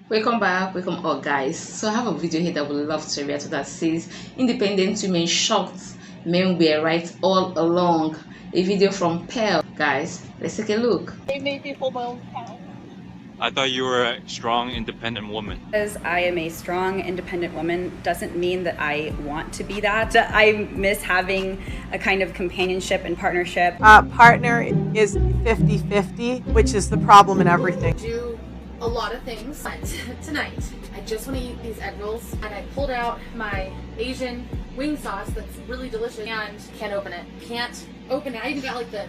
Welcome back, welcome all guys. So I have a video here that I would love to react to that says independent women shocked men were right all along. A video from Pearl, guys. Let's take a look. They made me hold my own cat. I thought you were a strong, independent woman. Because I am a strong, independent woman doesn't mean that I want to be that. I miss having a kind of companionship and partnership. Partner is 50-50, which is the problem in everything. Do a lot of things. But tonight, I just want to eat these egg rolls, and I pulled out my Asian wing sauce that's really delicious, and can't open it. Can't open it. I even got like the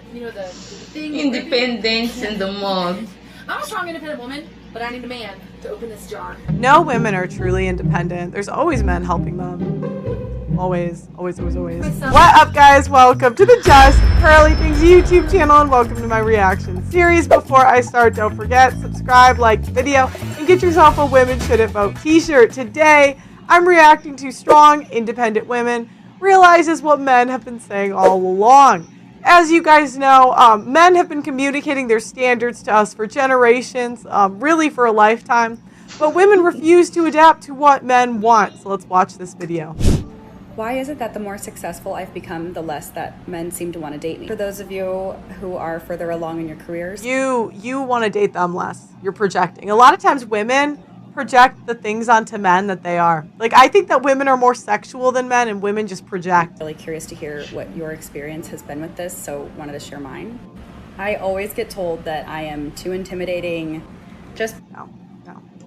thing. Independence in the mud. I'm a strong, independent woman, but I need a man to open this jar. No women are truly independent. There's always men helping them. Always, always, always, always. What up, guys? Welcome to the Just Pearly Things YouTube channel, and welcome to my reaction series. Before I start, don't forget, subscribe, like the video, and get yourself a Women Shouldn't Vote t-shirt. Today, I'm reacting to strong, independent women realizes what men have been saying all along. As you guys know, men have been communicating their standards to us for generations, really for a lifetime, but women refuse to adapt to what men want. So let's watch this video. Why is it that the more successful I've become, the less that men seem to want to date me? For those of you who are further along in your careers, You want to date them less. You're projecting. A lot of times women project the things onto men that they are. Like, I think that women are more sexual than men, and women just project. really curious to hear what your experience has been with this, so wanted to share mine. I always get told that I am too intimidating, just No,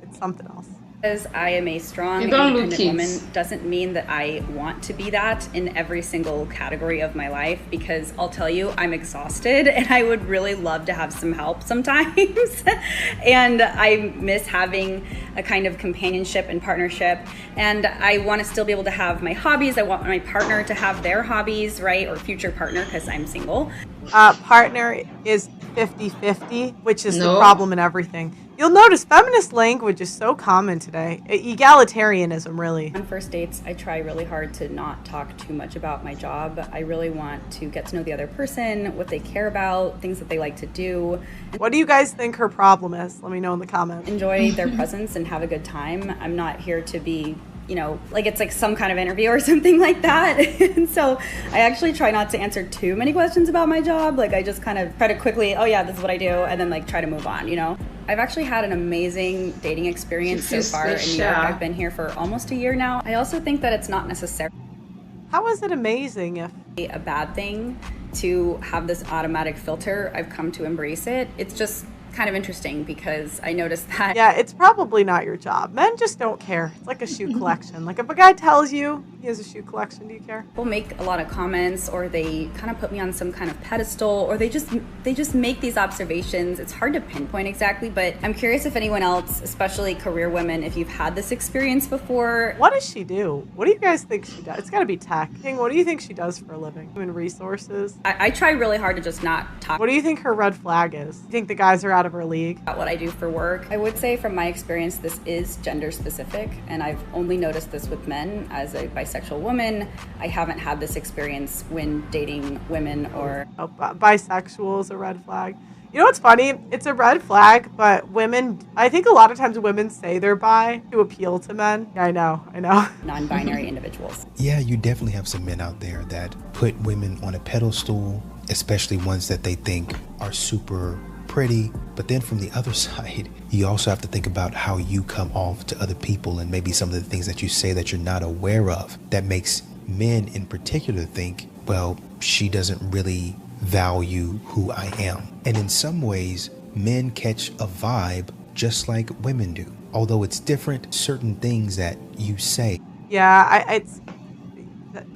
it's something else. because I am a strong, You don't look independent kids. woman doesn't mean that I want to be that in every single category of my life, because I'll tell you, I'm exhausted and I would really love to have some help sometimes. And I miss having a kind of companionship and partnership. And I want to still be able to have my hobbies. I want my partner to have their hobbies, right? Or future partner, because I'm single. Partner is 50-50, which is the No. problem in everything. You'll notice feminist language is so common today. Egalitarianism, really. On first dates, I try really hard to not talk too much about my job. I really want to get to know the other person, what they care about, things that they like to do, What do you guys think her problem is? Let me know in the comments. enjoy their presence and have a good time. I'm not here to be, like it's like some kind of interview or something like that. And so I actually try not to answer too many questions about my job. Like I just kind of try to quickly, oh yeah, this is what I do, and then like try to move on, I've actually had an amazing dating experience so far in New York. I've been here for almost a year now. I also think that it's not necessarily How is it amazing if a bad thing to have this automatic filter. I've come to embrace it. It's just kind of interesting because I noticed that Yeah, it's probably not your job. Men just don't care. It's like a shoe collection. Like if a guy tells you he has a shoe collection, do you care? people make a lot of comments, or they kind of put me on some kind of pedestal, or they just make these observations. It's hard to pinpoint exactly, but I'm curious if anyone else, especially career women, if you've had this experience before. What does she do? What do you guys think she does? It's got to be tech. King, what do you think she does for a living? Human resources. I try really hard to just not talk What do you think her red flag is? You think the guys are out of her league? about what I do for work. I would say from my experience, this is gender specific, and I've only noticed this with men. As a bisexual woman, I haven't had this experience when dating women or Oh, bisexual is a red flag. You know what's funny? It's a red flag, but women, I think a lot of times women say they're bi to appeal to men. Yeah, I know. non-binary individuals. Yeah, you definitely have some men out there that put women on a pedestal, especially ones that they think are super pretty. But then from the other side, you also have to think about how you come off to other people, and maybe some of the things that you say that you're not aware of that makes men in particular think, well, she doesn't really value who I am. And in some ways, men catch a vibe just like women do. Although it's different, certain things that you say, Yeah, it's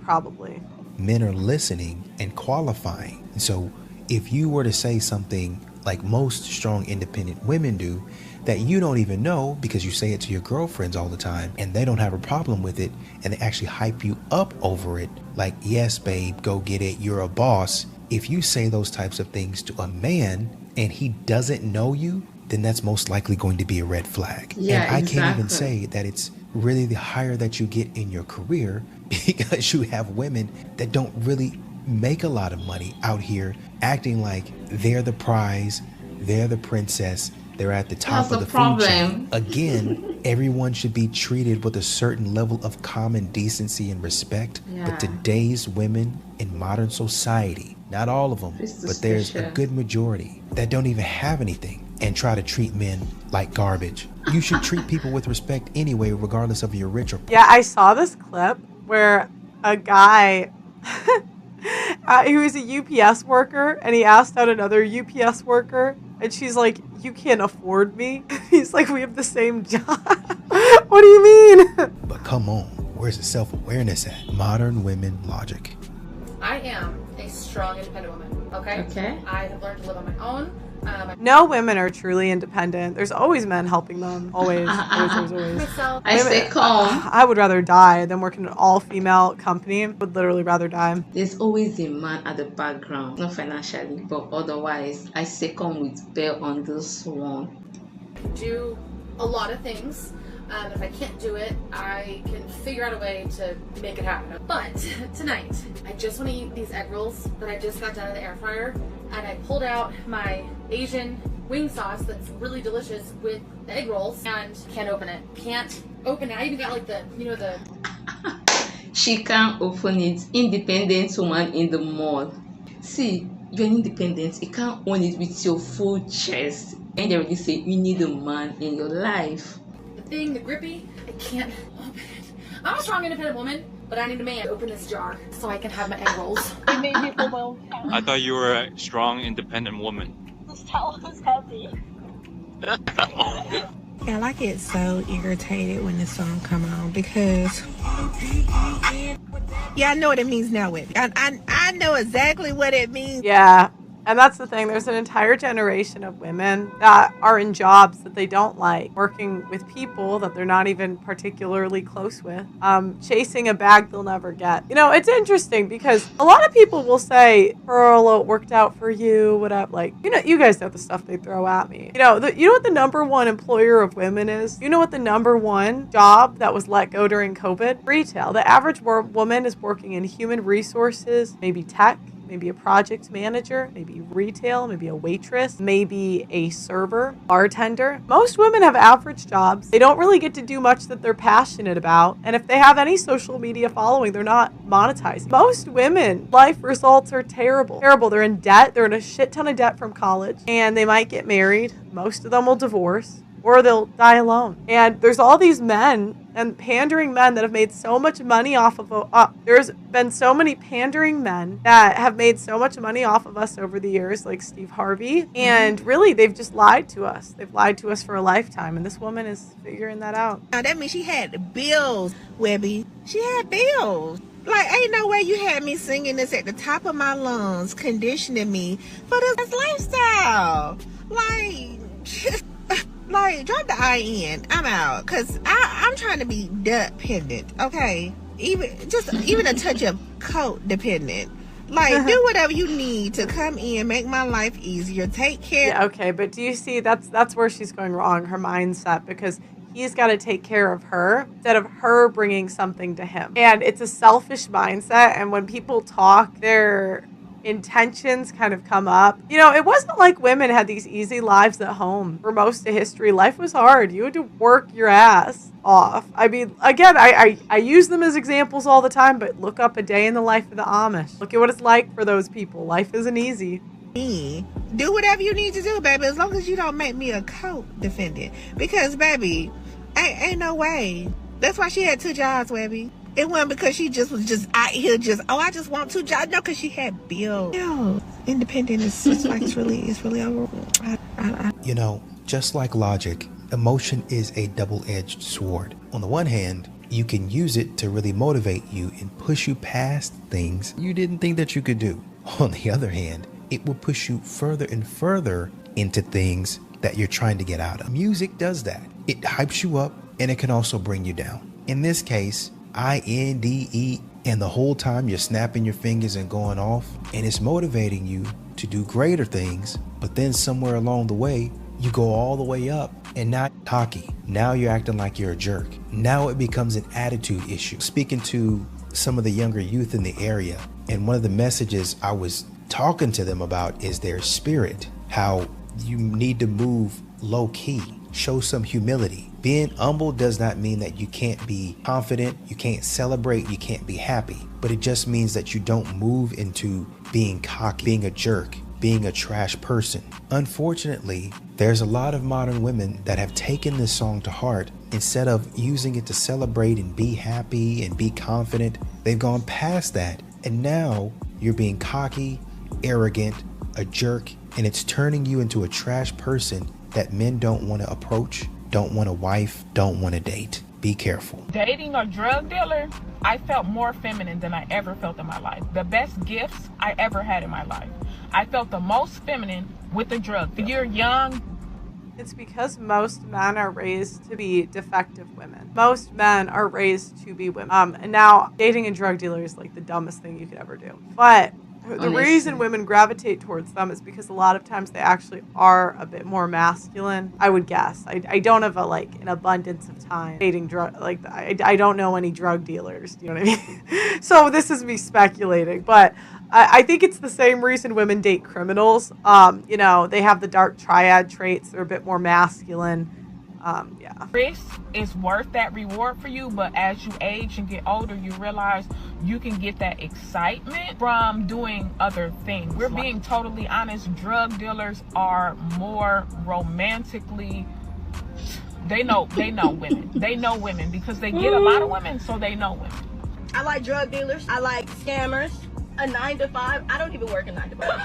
probably. men are listening and qualifying. And so if you were to say something like most strong independent women do that you don't even know because you say it to your girlfriends all the time and they don't have a problem with it, and they actually hype you up over it, like, yes babe, go get it, you're a boss. If you say those types of things to a man and he doesn't know you, then that's most likely going to be a red flag. Yeah, and I can't even exactly. say that it's really the higher that you get in your career, because you have women that don't really make a lot of money out here acting like they're the prize, they're the princess, They're at the top That's of the the food chain. problem. Again, everyone should be treated with a certain level of common decency and respect. Yeah. But today's women in modern society, not all of them, It's but there's a suspicious. good majority that don't even have anything and try to treat men like garbage. You should treat people with respect anyway, regardless of your rich or poor. Yeah, I saw this clip where a guy, he was a UPS worker, and he asked out another UPS worker, and she's like, "You can't afford me." He's like, "We have the same job." What do you mean? But come on, where's the self-awareness at? Modern women logic. I am a strong, independent woman. Okay. Okay. I have learned to live on my own. No women are truly independent. There's always men helping them. Always, always. Myself. I stay calm. I would rather die than work in an all-female company. Would literally rather die. There's always a man at the background, not financially, but otherwise, I second with Belle on this one. Do a lot of things. If I can't do it, I can figure out a way to make it happen. But tonight, I just want to eat these egg rolls that I just got done in the air fryer, and I pulled out my Asian wing sauce that's really delicious with the egg rolls, and can't open it. Can't open it. I even got like the, the She can't open it. Independent woman in the mall. See, you're independent. You can't own it with your full chest. And they already say you need a man in your life. thing, the grippy. I can't open it. I'm a strong, independent woman, but I need a man to open this jar so I can have my egg rolls. I thought you were a strong, independent woman. Just tell us happy. Yeah, I get so irritated when the song come on because I know what it means now, Whitney. I know exactly what it means. Yeah. And that's the thing. There's an entire generation of women that are in jobs that they don't like, working with people that they're not even particularly close with, chasing a bag they'll never get. You know, it's interesting because a lot of people will say, Pearl, it worked out for you, whatever. Like, you guys know the stuff they throw at me. You know what the number one employer of women is? You know what the number one job that was let go during COVID? Retail. The average woman is working in human resources, maybe tech, maybe a project manager, maybe retail, maybe a waitress, maybe a server, bartender. Most women have average jobs. They don't really get to do much that they're passionate about. And if they have any social media following, they're not monetized. Most women, life results are terrible. Terrible. They're in debt. They're in a shit ton of debt from college. And they might get married. Most of them will divorce. Or they'll die alone. And there's all these men and pandering men that have made so much money off of there's been so many pandering men that have made so much money off of us over the years, like Steve Harvey. And really, they've just lied to us. They've lied to us for a lifetime. And this woman is figuring that out. Now that means she had bills, Webby. She had bills. Like, ain't no way you had me singing this at the top of my lungs, conditioning me for this lifestyle. Like, drop the IN. I'm out. Because I'm trying to be dependent, okay? Even a touch of codependent. Like, do whatever you need to come in, make my life easier, take care. Yeah, okay, but do you see, that's where she's going wrong, her mindset, because he's got to take care of her instead of her bringing something to him. And it's a selfish mindset, and when people talk, their intentions kind of come up. It wasn't like women had these easy lives at home for most of history. Life was hard. You had to work your ass off. I mean, again, I use them as examples all the time, but look up A Day in the Life of the Amish. Look at what it's like for those people. Life isn't easy. Do whatever you need to do, baby, as long as you don't make me a co-defendant. Because, baby, ain't no way. That's why she had 2 jobs, Webby. It wasn't because she was out here I just want 2 jobs. No, because she had bills. No, independent is it's really over. Just like logic, emotion is a double-edged sword. On the one hand, you can use it to really motivate you and push you past things you didn't think that you could do. On the other hand, it will push you further and further into things that you're trying to get out of. Music does that. It hypes you up and it can also bring you down. In this case, INDE, and the whole time you're snapping your fingers and going off, and it's motivating you to do greater things, but then somewhere along the way, you go all the way up and not cocky. Now you're acting like you're a jerk. Now it becomes an attitude issue. Speaking to some of the younger youth in the area, and one of the messages I was talking to them about is their spirit, how you need to move low key. Show some humility. Being humble does not mean that you can't be confident, you can't celebrate, you can't be happy. But it just means that you don't move into being cocky, being a jerk, being a trash person. Unfortunately, there's a lot of modern women that have taken this song to heart. Instead of using it to celebrate and be happy and be confident, they've gone past that. And now you're being cocky, arrogant, a jerk, and it's turning you into a trash person that men don't want to approach, don't want a wife, don't want to date. Be careful. Dating a drug dealer, I felt more feminine than I ever felt in my life. The best gifts I ever had in my life. I felt the most feminine with a drug dealer. You're young. It's because most men are raised to be defective women. Most men are raised to be women. And now dating a drug dealer is like the dumbest thing you could ever do. But the reason women gravitate towards them is because a lot of times they actually are a bit more masculine, I would guess. I don't have an abundance of time dating I don't know any drug dealers, do you know what I mean? So this is me speculating, but I think it's the same reason women date criminals. They have the dark triad traits, they're a bit more masculine. Risk is worth that reward for you, but as you age and get older, you realize you can get that excitement from doing other things. We're being totally honest. Drug dealers are more romantically, they know women. They know women because they get a lot of women, so they know women. I like drug dealers. I like scammers. A 9 to 5. I don't even work a 9 to 5.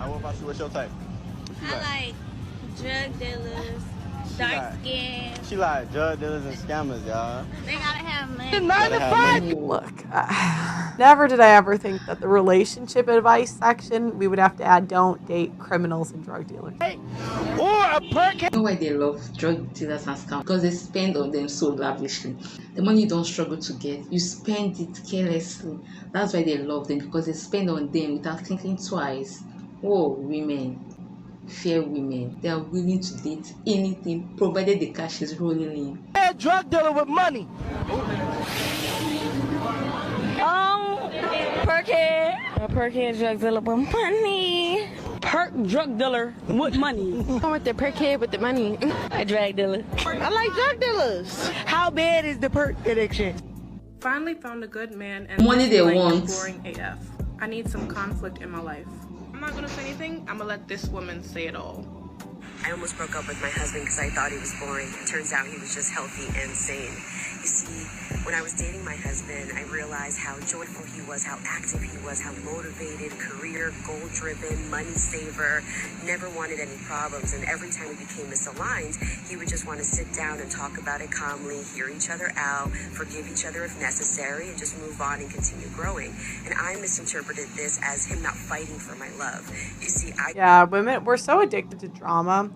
What about you? What's your type? I like drug dealers, dark skin. She like drug dealers and scammers, y'all. They gotta have money. 9 to 5. Look, never did I ever think that the relationship advice section we would have to add don't date criminals and drug dealers. Or a perk. You know why they love drug dealers and scams? Because they spend on them so lavishly. The money you don't struggle to get, you spend it carelessly. That's why they love them, because they spend on them without thinking twice. Oh, women. Fair women, they are willing to date anything provided the cash is rolling in. A drug dealer with money. Perkhead. A perkhead drug dealer with money. Perk drug dealer with money. I'm with the perkhead with the money. A drug dealer. I like drug dealers. How bad is the perk addiction? Finally found a good man and money they want. Boring AF. I need some conflict in my life. I'm not gonna say anything. I'm gonna let this woman say it all. I almost broke up with my husband because I thought he was boring. It turns out he was just healthy and sane. You see, when I was dating my husband, I realized how joyful he was, how active he was, how motivated, career, goal-driven, money saver, never wanted any problems. And every time we became misaligned, he would just want to sit down and talk about it calmly, hear each other out, forgive each other if necessary, and just move on and continue growing. And I misinterpreted this as him not fighting for my love. You see, women, we're so addicted to drama.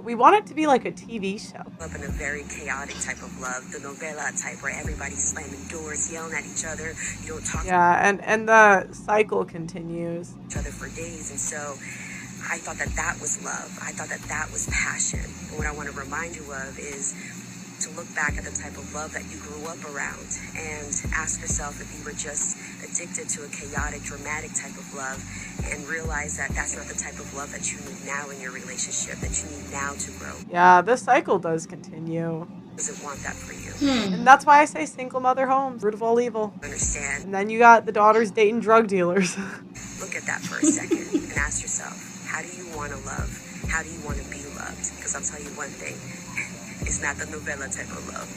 We want it to be like a TV show. Up in a very chaotic type of love, the novela type where everybody's slamming doors, yelling at each other. You don't talk. Yeah, and the cycle continues. Each other for days, and so I thought that was love. I thought that was passion. And what I want to remind you of is to look back at the type of love that you grew up around and ask yourself if you were just addicted to a chaotic, dramatic type of love, and realize that that's not the type of love that you need now in your relationship, that you need now to grow. Yeah, the cycle does continue. Doesn't want that for you. And that's why I say single mother homes, root of all evil. Understand? And then you got the daughters dating drug dealers. Look at that for a second and ask yourself, how do you want to love? How do you want to be loved? Because I'll tell you one thing, it's not the novella type of love.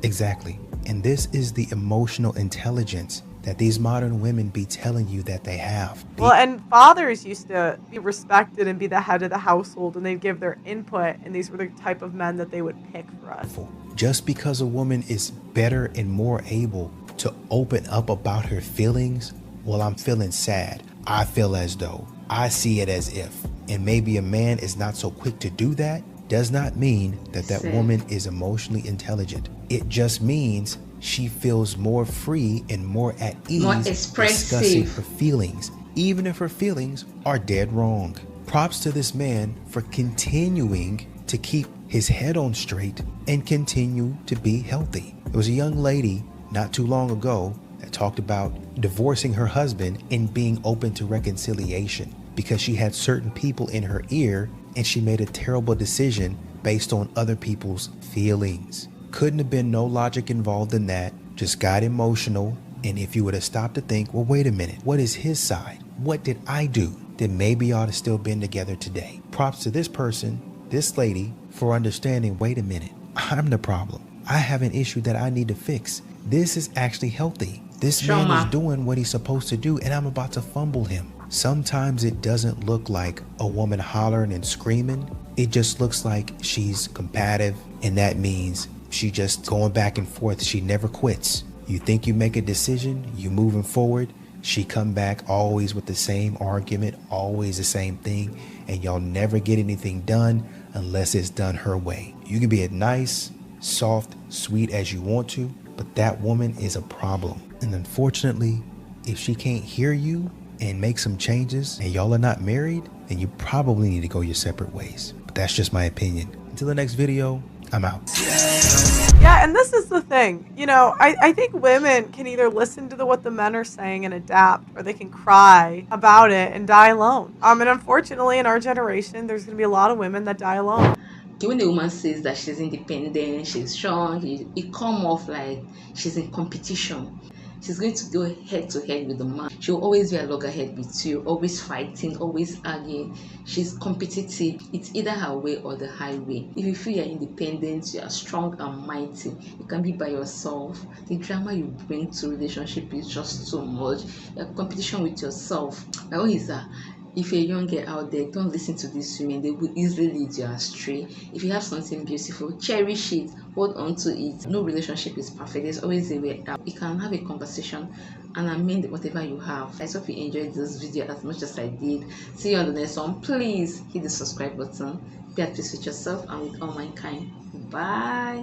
Exactly. And this is the emotional intelligence that these modern women be telling you that they have. Well, and fathers used to be respected and be the head of the household, and they'd give their input, and these were the type of men that they would pick for us. Just because a woman is better and more able to open up about her feelings, well, I'm feeling sad. I feel as though. I see it as if. And maybe a man is not so quick to do that, does not mean that woman is emotionally intelligent. It just means she feels more free and more at ease discussing her feelings, even if her feelings are dead wrong. Props to this man for continuing to keep his head on straight and continue to be healthy. There was a young lady not too long ago that talked about divorcing her husband and being open to reconciliation. because she had certain people in her ear and she made a terrible decision based on other people's feelings. Couldn't have been no logic involved in that. Just got emotional. And if you would have stopped to think, well, wait a minute, what is his side? What did I do? Then maybe y'all have still been together today. Props to this person, this lady, for understanding, wait a minute, I'm the problem. I have an issue that I need to fix. This is actually healthy. This man is doing what he's supposed to do, and I'm about to fumble him. Sometimes it doesn't look like a woman hollering and screaming. It just looks like she's combative, and that means she just going back and forth. She never quits. You think you make a decision, you moving forward, she come back always with the same argument, always the same thing, and y'all never get anything done unless it's done her way. You can be as nice, soft, sweet as you want to, but that woman is a problem. And unfortunately, if she can't hear you and make some changes and y'all are not married, then you probably need to go your separate ways. But that's just my opinion. Until the next video, I'm out. Yeah, and this is the thing. You know, I think women can either listen to what the men are saying and adapt, or they can cry about it and die alone. And unfortunately, in our generation, there's going to be a lot of women that die alone. When the woman says that she's independent, she's strong, it come off like she's in competition. She's going to go head to head with the man. She'll always be a loggerhead with you, always fighting, always arguing. She's competitive. It's either her way or the highway. If you feel you're independent, you are strong and mighty, you can be by yourself. The drama you bring to relationship is just too much. You're competition with yourself. My own is that if you're a young girl out there, don't listen to these women. They will easily lead you astray. If you have something beautiful, cherish it, hold on to it. No relationship is perfect. There's always a way out. You can have a conversation and amend whatever you have. I hope you enjoyed this video as much as I did. See you on the next one. Please hit the subscribe button. Be at peace with yourself and with all mankind. Bye.